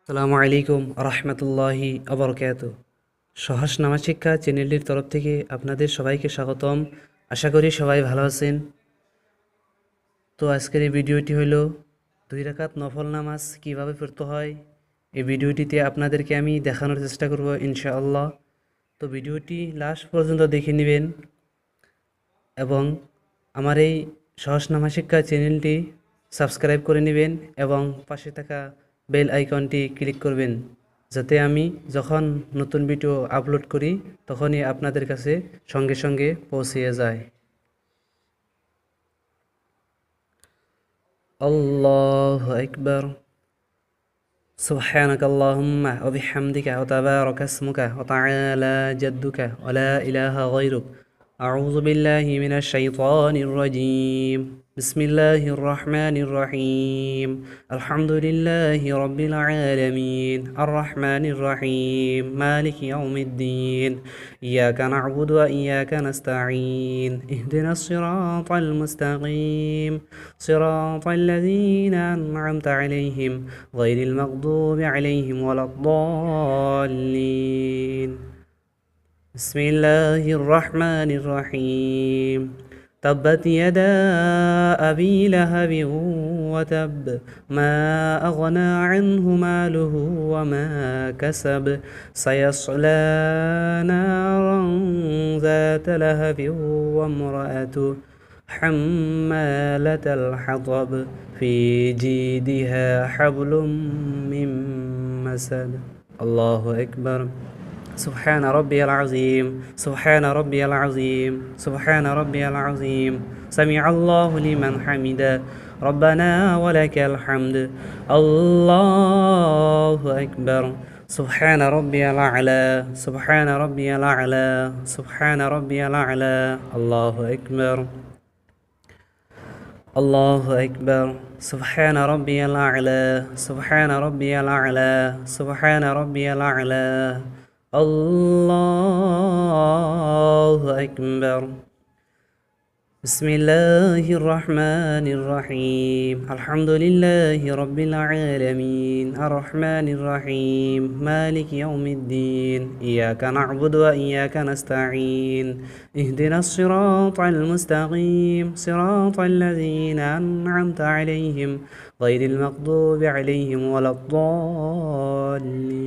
আসসালামু আলাইকুম রহমতুল্লাহি আবরকাত। সহজ নামাজ শিক্ষা চ্যানেলটির তরফ থেকে আপনাদের সবাইকে স্বাগতম। আশা করি সবাই ভালো আছেন। তো আজকের এই ভিডিওটি হলো 2 রাকাত নফল নামাজ কিভাবে পড়তে হয়। এই ভিডিওটিতে আপনাদেরকে আমি দেখানোর চেষ্টা করব ইনশাআল্লাহ। তো ভিডিওটি লাস্ট পর্যন্ত দেখে নেবেন এবং আমার এই সহজ নামাজ শিক্ষা চ্যানেলটি সাবস্ক্রাইব করে নেবেন এবং পাশে থাকা বেল আইকনটি ক্লিক করবেন, যাতে আমি যখন নতুন ভিডিও আপলোড করি তখনই আপনাদের কাছে সঙ্গে সঙ্গে পৌঁছে যায়। আল্লাহু আকবার। সুবহানাক আল্লাহুম্মা ওয়া বিহামদিকা ওয়া তাবারাকা ইসমুকা ওয়া তাআলা জাদ্দুকা ওয়া লা ইলাহা গায়রুক। আউযু বিল্লাহি মিনাশ শাইতানির রাজীম। বিসমিল্লাহির রহমানির রহিম। আলহামদুলিল্লাহি রাব্বিল আলামিন আর রহমানির রহিম মালিকি ইয়াউমিদ্দিন। ইয়াকা না'বুদু ওয়া ইয়াকা নাস্তাঈন। ইহদিনাস সিরাতাল মুস্তাকিম। সিরাতাল লাযীনা আন'আমতা আলাইহিম গায়রিল মাগদুবি আলাইহিম ওয়ালাদ-দাল্লিন। বিসমিল্লাহির রহমানির রহিম। تبت يدا أبي لهب وتب ما أغنى عنه ماله وما كسب سيصلى نارا ذات لهب وامرأته حمالة الحطب في جيدها حبل من مسد. الله أكبر. سبحان ربي العظيم. سبحان ربي العظيم. سبحان ربي العظيم. سمع الله لمن حمده ربنا ولك الحمد. الله أكبر. سبحان ربي الأعلى. سبحان ربي الأعلى. سبحان ربي الأعلى. الله أكبر. الله أكبر. سبحان ربي الأعلى. سبحان ربي الأعلى. سبحان ربي الأعلى. الله أكبر. بسم الله الرحمن الرحيم. الحمد لله رب العالمين الرحمن الرحيم مالك يوم الدين. إياك نعبد وإياك نستعين. اهدنا الصراط المستقيم صراط الذين أنعمت عليهم غير المغضوب عليهم ولا الضالين.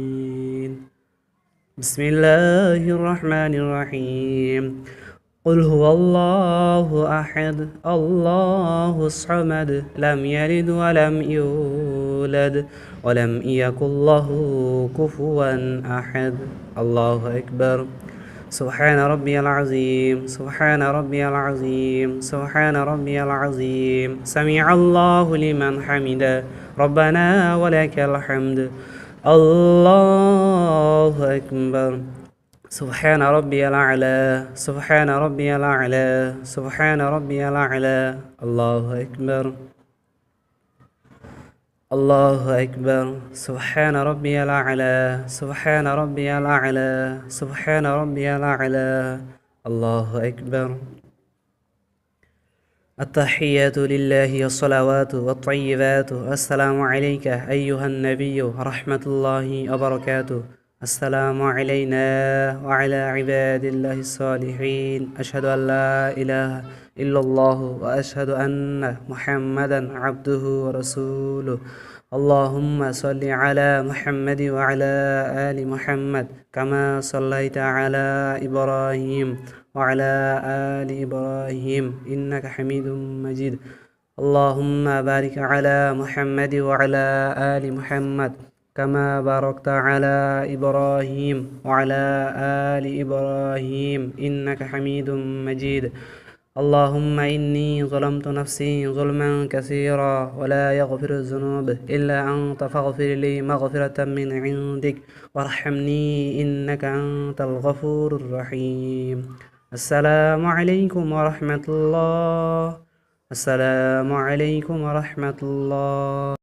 بسم الله الرحمن الرحيم. قل هو الله أحد الله الصمد لم يلد ولم يولد ولم يكن له كفوا أحد. الله أكبر. سبحان ربي العظيم. سبحان ربي العظيم. سبحان ربي العظيم. سمع الله لمن حمده ربنا ولك الحمد. الله أكبر. سبحان ربي الأعلى. سبحان ربي الأعلى. سبحان ربي الأعلى. الله أكبر. الله أكبر. سبحان ربي الأعلى. سبحان ربي الأعلى. سبحان ربي الأعلى. الله أكبر. التحيات لله والصلوات والطيبات. السلام عليك أيها النبي ورحمة الله وبركاته. السلام علينا وعلى عباد الله الصالحين. أشهد أن لا إله إلا الله وأشهد أن محمدا عبده ورسوله. اللهم صل على محمد وعلى آل محمد كما صليت على إبراهيم وعلى آل إبراهيم إنك حميد مجيد. اللهم بارك على محمد وعلى آل محمد كما باركت على إبراهيم وعلى آل إبراهيم إنك حميد مجيد. اللهم إني ظلمت نفسي ظلما كثيرا ولا يغفر الذنوب إلا أنت فاغفر لي مغفرة من عندك وارحمني إنك أنت الغفور الرحيم. السلام عليكم ورحمة الله. السلام عليكم ورحمة الله.